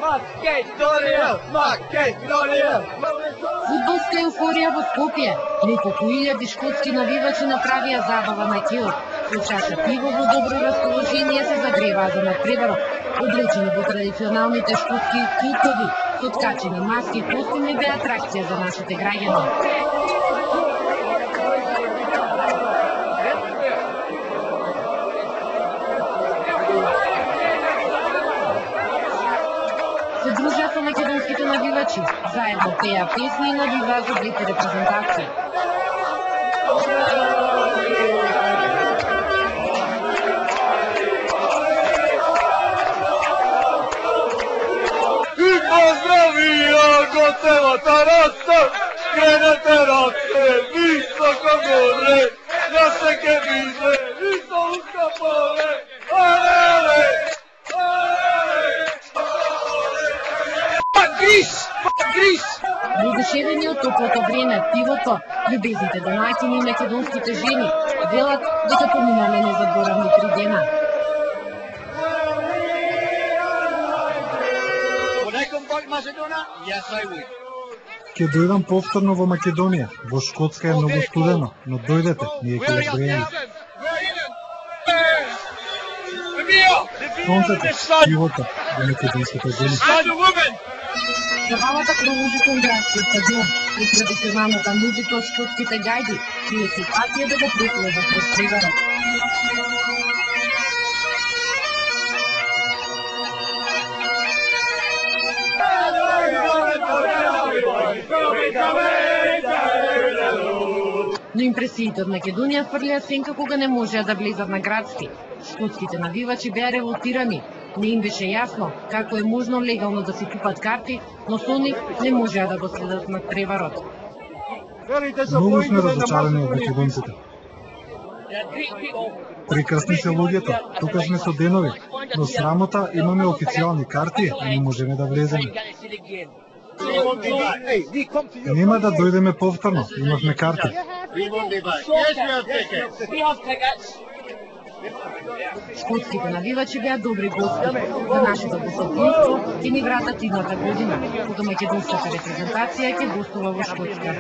Македонија! Македонија! Фудбалска еуфорија во Скопје. Неколку илјади шкотски навивачи направија забава на кеот. Со чаша пиво во добро расположение се загреваа за надпреварот. Облечени во традиционалните шкотски килтови, со ткачени маски и костюми беа атракција за нашите граѓани. Се дружеа со македонските навивачи, заедно пеа песни и навиваа за двете репрезентации. И поздравија го целата раса, кренете раце, високо горе, да се ке биде, и солуска поле, алеле, алеле, Грис! Грис! Воодушевени од топлото време, пивото, љубезните донаќини и македонските жени велат дека поминале незаборавни 3 дена. Ќе дојдам повторно во Македонија. Во Шкотска е многу студено, но дојдете, ние ќе ве приемиме. Сонцето, пивото и македонските жени. Забавата продолжи кон градскиот стадион и традиционалната музика од шкотските гајди, чија ситуација да го преплува през прегарот. Но импресиите од Македонија фрлеа сенка кога не можеа да влезат на градски. Шкотските навивачи беа револтирани. Не им беше јасно како е можно легално да си купат карти, но со нив не можеа да го следат на преварот. Многу сме разочарани од македонците. Прекрасни се луѓето, тука сме со денови, но срамота имаме официјални карти и не можеме да влеземе. Нема да дојдеме повторно, имавме карти. Шкотските навивачи беа добри гости. За нашето гостопримство ќе ни вратат идната година, кога македонската репрезентација ќе гостува во Шкотска.